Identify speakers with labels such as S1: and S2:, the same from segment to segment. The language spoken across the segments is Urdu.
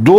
S1: 2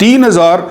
S1: 3000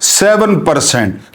S1: 7%,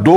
S1: 2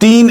S1: 3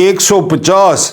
S1: 150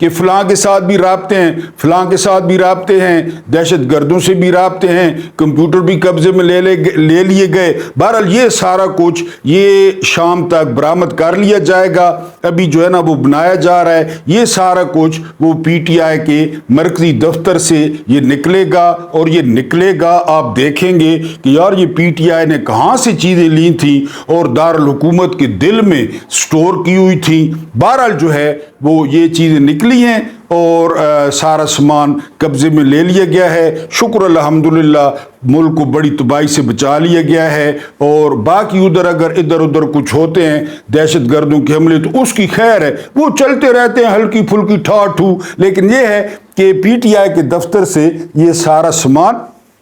S1: کہ فلاں کے ساتھ بھی رابطے ہیں، فلاں کے ساتھ بھی رابطے ہیں، دہشت گردوں سے بھی رابطے ہیں، کمپیوٹر بھی قبضے میں لے لیے گئے۔ بہرحال یہ سارا کچھ یہ شام تک برآمد کر لیا جائے گا، ابھی جو ہے نا وہ بنایا جا رہا ہے، یہ سارا کچھ وہ پی ٹی آئی کے مرکزی دفتر سے یہ نکلے گا، اور یہ نکلے گا آپ دیکھیں گے کہ یار یہ پی ٹی آئی نے کہاں سے چیزیں لی تھیں اور دارالحکومت کے دل میں سٹور کی ہوئی تھیں۔ بہرحال جو ہے وہ یہ چیزیں نکلی ہیں اور سارا سامان قبضے میں لے لیا گیا ہے۔ شکر الحمدللہ ملک کو بڑی تباہی سے بچا لیا گیا ہے، اور باقی اگر ادھر ادھر کچھ ہوتے ہیں دہشت گردوں کے حملے تو اس کی خیر ہے، وہ چلتے رہتے ہیں ہلکی پھلکی ٹھاٹھو، لیکن یہ ہے کہ پی ٹی آئی کے دفتر سے یہ سارا سامان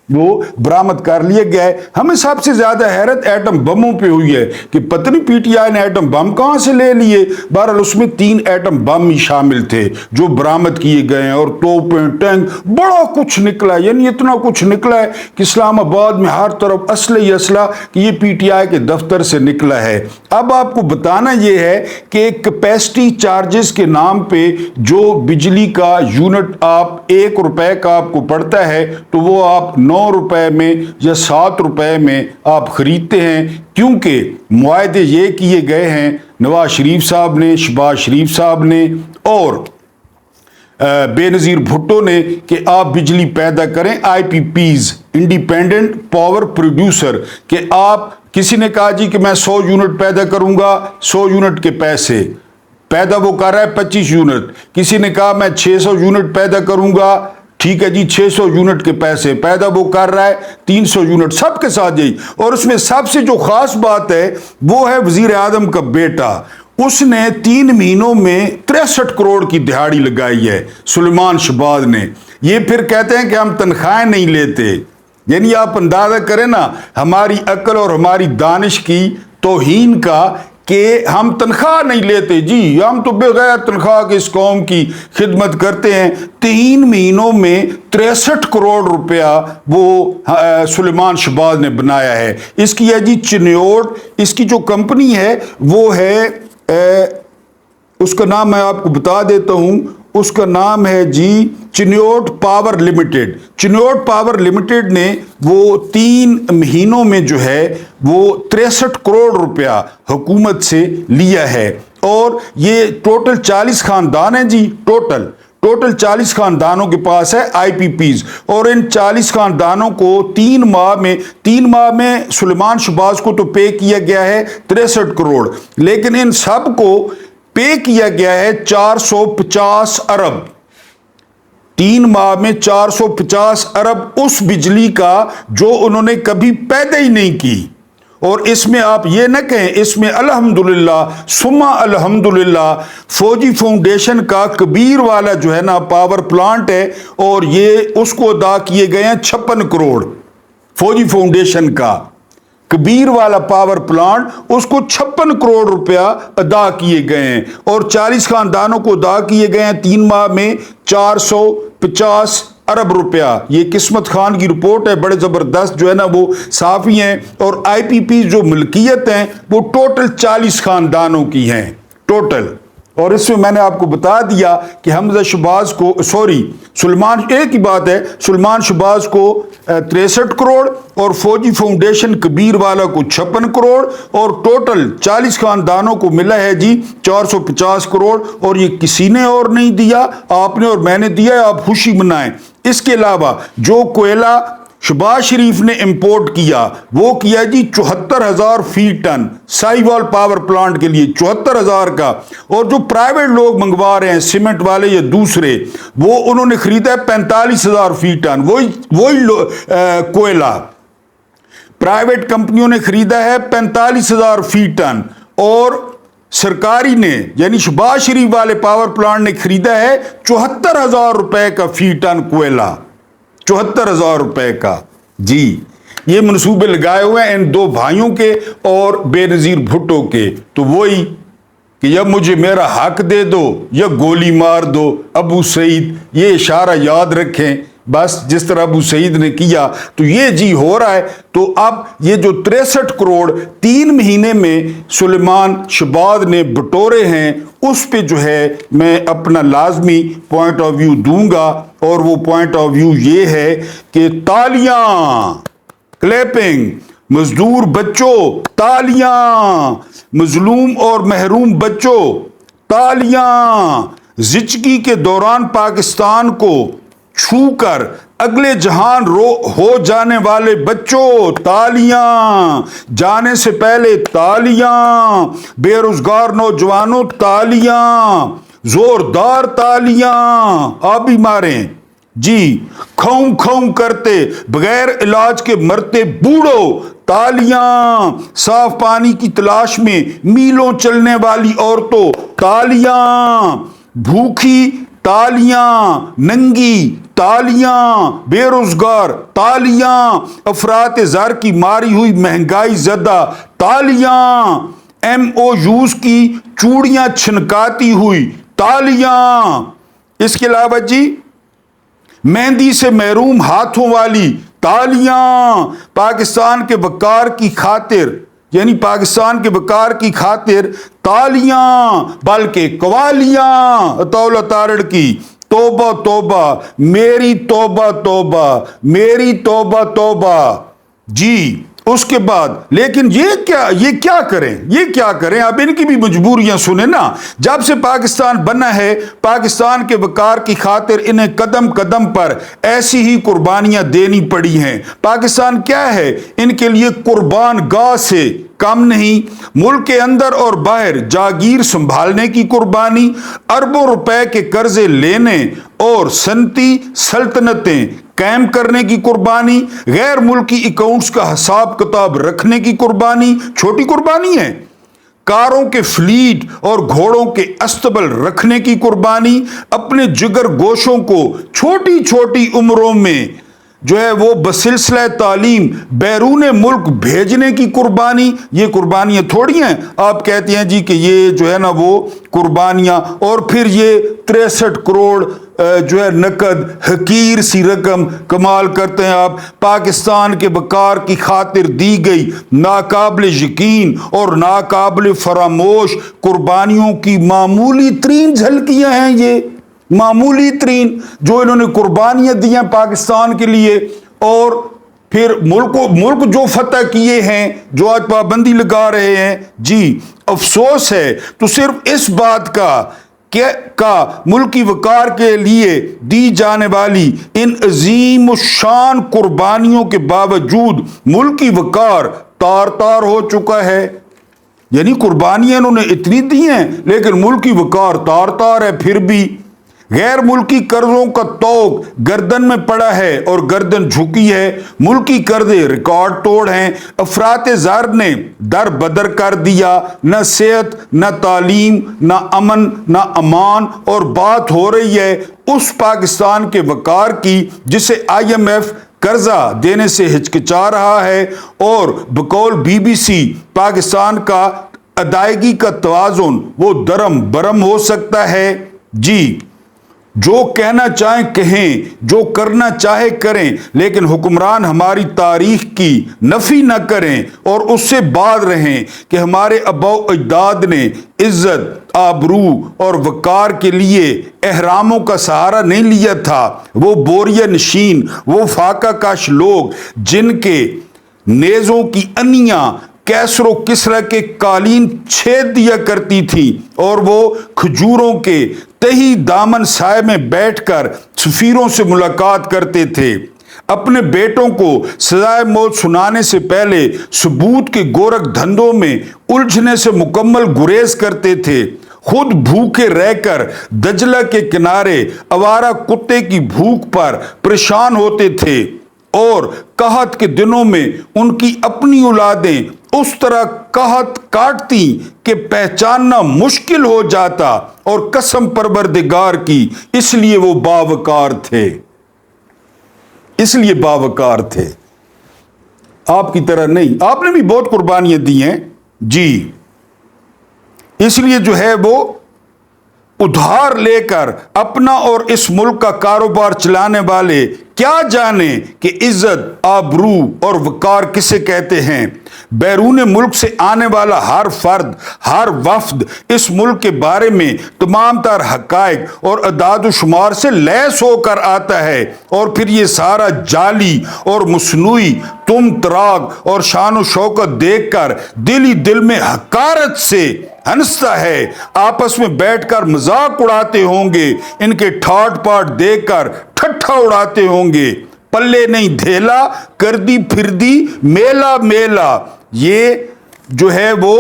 S1: وہ برآمد کر لیا گیا ہے۔ ہمیں سب سے زیادہ حیرت ایٹم بموں پہ ہوئی ہے کہ پتہ نہیں پی ٹی آئی نے ایٹم بم کہاں سے لے لیے۔ بہرحال اس میں 3 ایٹم بم ہی شامل تھے جو برآمد کیے گئے ہیں، اور توپیں، ٹینک، بڑا کچھ نکلا ہے، یعنی اتنا کچھ نکلا ہے کہ اسلام آباد میں ہر طرف اسلحہ ہی اسلحہ، کہ یہ پی ٹی آئی کے دفتر سے نکلا ہے۔ اب آپ کو بتانا یہ ہے کہ کیپیسٹی چارجز کے نام پہ جو بجلی کا یونٹ آپ 1 روپے کا آپ کو پڑتا ہے تو وہ آپ 9 روپے میں یا 7 روپے میں آپ خریدتے ہیں، کیونکہ معاہدے یہ کیے گئے ہیں نواز شریف صاحب نے، شہباز شریف صاحب نے اور بے نظیر بھٹو نے کہ آپ بجلی پیدا کریں I P Ps, independent power producer, کہ آپ کسی نے کہا جی کہ میں 100 یونٹ پیدا کروں گا، 100 یونٹ کے پیسے پیدا وہ کر رہا ہے 25 یونٹ، کسی نے کہا میں 600 یونٹ پیدا کروں گا، ٹھیک ہے جی 600 یونٹ کے پیسے پیدا وہ کر رہا ہے 300 یونٹ، سب کے ساتھ یہی۔ اور اس میں سب سے جو خاص بات ہے وہ ہے وزیر اعظم کا بیٹا، اس نے 3 مہینوں میں 63 کروڑ کی دہاڑی لگائی ہے، سلیمان شہباز نے۔ یہ پھر کہتے ہیں کہ ہم تنخواہیں نہیں لیتے، یعنی آپ اندازہ کریں نا ہماری عقل اور ہماری دانش کی توہین کا، کہ ہم تنخواہ نہیں لیتے، جی ہم تو بغیر تنخواہ کے اس قوم کی خدمت کرتے ہیں۔ 3 مہینوں میں 63 کروڑ روپیہ وہ سلیمان شہباز نے بنایا ہے۔ اس کی ہے جی چنیوٹ، اس کی جو کمپنی ہے وہ ہے اس کا نام میں آپ کو بتا دیتا ہوں، اس کا نام ہے جی Chiniot power limited. Chiniot power limited نے وہ 3 مہینوں میں جو ہے وہ 63 کروڑ روپیہ حکومت سے لیا ہے، اور یہ ٹوٹل 40 خاندان ہیں جی، ٹوٹل 40 خاندانوں کے پاس ہے آئی پی پیز، اور ان 40 خاندانوں کو 3 ماہ میں سلیمان شہباز کو تو پے کیا گیا ہے 63 کروڑ، لیکن ان سب کو پے کیا گیا ہے 450 ارب، 3 ماہ میں 450 ارب اس بجلی کا جو انہوں نے کبھی پیدا ہی نہیں کی۔ اور اس میں آپ یہ نہ کہیں، اس میں الحمدللہ ثم الحمدللہ فوجی فاؤنڈیشن کا کبیر والا جو ہے نا پاور پلانٹ ہے، اور یہ اس کو ادا کیے گئے ہیں 56 کروڑ، فوجی فاؤنڈیشن کا کبیر والا پاور پلانٹ، اس کو 56 کروڑ روپیہ ادا کیے گئے ہیں، اور 40 خاندانوں کو ادا کیے گئے ہیں 3 ماہ میں 450 ارب روپیہ۔ یہ قسمت خان کی رپورٹ ہے، بڑے زبردست جو ہے نا وہ صحافی ہیں، اور آئی پی پی جو ملکیت ہیں وہ ٹوٹل 40 خاندانوں کی ہیں ٹوٹل۔ اور اس میں نے آپ کو بتا دیا کہ حمزہ شہباز کو سلیمان، ایک ہی بات ہے، سلیمان شہباز کو 63 کروڑ اور فوجی فاؤنڈیشن کبیر والا کو 56 کروڑ، اور ٹوٹل 40 خاندانوں کو ملا ہے جی 450 کروڑ، اور یہ کسی نے اور نہیں دیا، آپ نے اور میں نے دیا ہے، آپ خوشی منائیں۔ اس کے علاوہ جو کوئلہ شہباز شریف نے امپورٹ کیا وہ کیا جی 74,000 فی ٹن، سائی وال پاور پلانٹ کے لیے 74,000 کا، اور جو پرائیویٹ لوگ منگوا رہے ہیں سیمنٹ والے یا دوسرے، وہ انہوں نے خریدا ہے 45,000 فی ٹن، وہی کوئلہ پرائیویٹ کمپنیوں نے خریدا ہے 45,000 فی ٹن، اور سرکاری نے یعنی شہباز شریف والے پاور پلانٹ نے خریدا ہے 74,000 روپے کا فی ٹن کوئلہ، 74,000 روپے کا۔ جی یہ منصوبے لگائے ہوئے ہیں ان 2 بھائیوں کے اور بے نظیر بھٹو کے، تو وہی کہ یا مجھے میرا حق دے دو یا گولی مار دو۔ ابو سعید یہ اشارہ یاد رکھیں بس جس طرح ابو سعید نے کیا تو یہ جی ہو رہا ہے. تو اب یہ جو 63 کروڑ 3 مہینے میں سلیمان شہباز نے بٹورے ہیں اس پہ جو ہے میں اپنا لازمی پوائنٹ آف ویو دوں گا, اور وہ پوائنٹ آف ویو یہ ہے کہ تالیاں, کلیپنگ, مزدور بچوں تالیاں, مظلوم اور محروم بچوں تالیاں, زچگی کے دوران پاکستان کو چھو کر اگلے جہان ہو جانے والے بچوں تالیاں, جانے سے پہلے تالیاں, بے روزگار نوجوانوں تالیاں, زوردار تالیاں, آپ بھی ماریں جی, کھوں کھوں کرتے بغیر علاج کے مرتے بوڑھو تالیاں, صاف پانی کی تلاش میں میلوں چلنے والی عورتوں تالیاں, بھوکی تالیاں, ننگی تالیاں, بے روزگار تالیاں, افراط زر کی ماری ہوئی مہنگائی زدہ تالیاں, ایم او یوز کی چوڑیاں چھنکاتی ہوئی تالیاں. اس کے علاوہ جی مہندی سے محروم ہاتھوں والی تالیاں, پاکستان کے وقار کی خاطر یعنی پاکستان کے وقار کی خاطر تالیاں بلکہ قوالیاں طول تارڑ کی. توبہ توبہ میری توبہ توبہ میری توبہ توبہ جی. اس کے بعد لیکن یہ کیا کریں آپ ان کی بھی مجبوریاں سنیں نا. جب سے پاکستان بنا ہے پاکستان کے وقار کی خاطر انہیں قدم قدم پر ایسی ہی قربانیاں دینی پڑی ہیں. پاکستان کیا ہے ان کے لیے قربان گاہ سے کم نہیں. ملک کے اندر اور باہر جاگیر سنبھالنے کی قربانی, اربوں روپے کے قرضے لینے اور صنعتی سلطنتیں قائم کرنے کی قربانی, غیر ملکی اکاؤنٹس کا حساب کتاب رکھنے کی قربانی, چھوٹی قربانی ہے, کاروں کے فلیٹ اور گھوڑوں کے استبل رکھنے کی قربانی, اپنے جگر گوشوں کو چھوٹی چھوٹی عمروں میں جو ہے وہ بسلسلہ تعلیم بیرون ملک بھیجنے کی قربانی. یہ قربانیاں تھوڑی ہیں, آپ کہتے ہیں جی کہ یہ جو ہے نا وہ قربانیاں, اور پھر یہ 63 کروڑ جو ہے نقد حقیر سی رقم کمال کرتے ہیں آپ. پاکستان کے وقار کی خاطر دی گئی ناقابل یقین اور ناقابل فراموش قربانیوں کی معمولی ترین جھلکیاں ہیں. یہ معمولی ترین جو انہوں نے قربانیاں دی ہیں پاکستان کے لیے, اور پھر ملک جو فتح کیے ہیں, جو آج پابندی لگا رہے ہیں. جی افسوس ہے تو صرف اس بات کا ملکی وقار کے لیے دی جانے والی ان عظیم الشان قربانیوں کے باوجود ملکی وقار تار تار ہو چکا ہے. یعنی قربانیاں انہوں نے اتنی دی ہیں لیکن ملکی وقار تار تار ہے. پھر بھی غیر ملکی قرضوں کا طوق گردن میں پڑا ہے اور گردن جھکی ہے. ملکی قرضے ریکارڈ توڑ ہیں. افراط زر نے در بدر کر دیا, نہ صحت نہ تعلیم نہ امن نہ امان. اور بات ہو رہی ہے اس پاکستان کے وقار کی جسے IMF قرضہ دینے سے ہچکچا رہا ہے, اور بقول BBC پاکستان کا ادائیگی کا توازن وہ درم برم ہو سکتا ہے. جی جو کہنا چاہیں کہیں, جو کرنا چاہے کریں, لیکن حکمران ہماری تاریخ کی نفی نہ کریں اور اس سے باز رہیں کہ ہمارے آباء و اجداد نے عزت, آبرو اور وقار کے لیے احراموں کا سہارا نہیں لیا تھا. وہ بوریہ نشین, وہ فاقہ کش لوگ جن کے نیزوں کی انیاں کیسر و کسرا کے قالین چھید دیا کرتی تھی, اور وہ کھجوروں کے تہی دامن سائے میں بیٹھ کر سفیروں سے ملاقات کرتے تھے. اپنے بیٹوں کو سزائے موت سنانے سے پہلے ثبوت کے گورکھ دھندوں میں الجھنے سے مکمل گریز کرتے تھے. خود بھوکے رہ کر دجلہ کے کنارے آوارہ کتے کی بھوک پر پریشان ہوتے تھے, اور قحط کے دنوں میں ان کی اپنی اولادیں اس طرح قحط کاٹتی کہ پہچاننا مشکل ہو جاتا, اور قسم پروردگار کی اس لیے وہ باوقار تھے, اس لیے باوقار تھے, آپ کی طرح نہیں. آپ نے بھی بہت قربانیاں دی ہیں جی, اس لیے جو ہے وہ ادھار لے کر اپنا اور اس ملک کا کاروبار چلانے والے کیا جانے کہ عزت، آبرو اور وقار کسے کہتے ہیں۔ بیرون ملک سے آنے والا ہر فرد، ہر وفد اس ملک کے بارے میں تمام تر حقائق اور اعداد و شمار سے لیس ہو کر آتا ہے، اور پھر یہ سارا جعلی اور مصنوعی تم تراگ اور شان و شوکت دیکھ کر دل ہی دل میں حقارت سے ہنستا ہے۔ آپس میں بیٹھ کر مذاق اڑاتے ہوں گے، ان کے ٹھاٹ پاٹ دیکھ کر ٹھٹھا اڑاتے ہوں گے۔ پلے نہیں دھیلا، کر دی پھر دی میلا میلا۔ یہ جو ہے وہ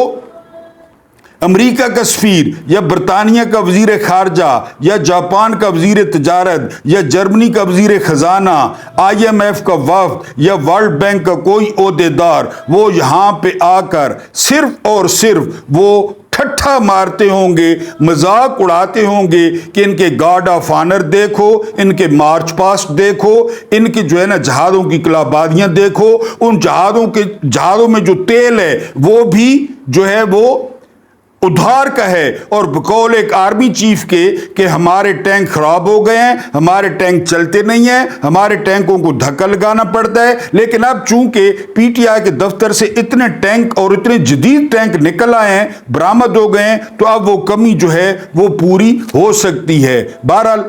S1: امریکہ کا سفیر یا برطانیہ کا وزیر خارجہ یا جاپان کا وزیر تجارت یا جرمنی کا وزیر خزانہ، IMF کا وفد یا ورلڈ بینک کا کوئی عہدیدار، وہ یہاں پہ آ کر صرف اور صرف وہ ٹھٹھا مارتے ہوں گے، مذاق اڑاتے ہوں گے کہ ان کے گارڈ آف آنر دیکھو، ان کے مارچ پاسٹ دیکھو، ان کے جو ہے نا جہازوں کی کلابادیاں دیکھو، ان جہازوں میں جو تیل ہے وہ بھی جو ہے وہ ادھار کا ہے، اور بقول ایک آرمی چیف کے کہ ہمارے ٹینک خراب ہو گئے ہیں، ہمارے ٹینک چلتے نہیں ہیں، ہمارے ٹینکوں کو دھکا لگانا پڑتا ہے۔ لیکن اب چونکہ PTI کے دفتر سے اتنے ٹینک اور اتنے جدید ٹینک نکل آئے ہیں، برآمد ہو گئے ہیں، تو اب وہ کمی جو ہے وہ پوری ہو سکتی ہے۔ بہرحال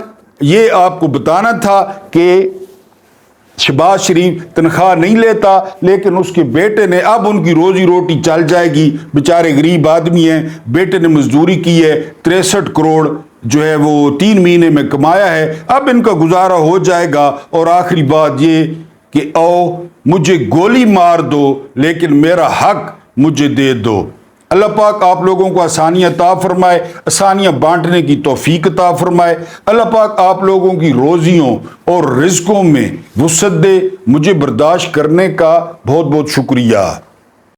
S1: یہ آپ کو بتانا تھا کہ شہباز شریف تنخواہ نہیں لیتا، لیکن اس کے بیٹے نے اب ان کی روزی روٹی چل جائے گی۔ بیچارے غریب آدمی ہیں، بیٹے نے مزدوری کی ہے، 63 کروڑ جو ہے وہ 3 مہینے میں کمایا ہے، اب ان کا گزارا ہو جائے گا۔ اور آخری بات یہ کہ او مجھے گولی مار دو لیکن میرا حق مجھے دے دو۔ اللہ پاک آپ لوگوں کو آسانیاں عطا فرمائے، آسانیاں بانٹنے کی توفیق عطا فرمائے۔ اللہ پاک آپ لوگوں کی روزیوں اور رزقوں میں وسعت دے۔ مجھے برداشت کرنے کا بہت بہت شکریہ۔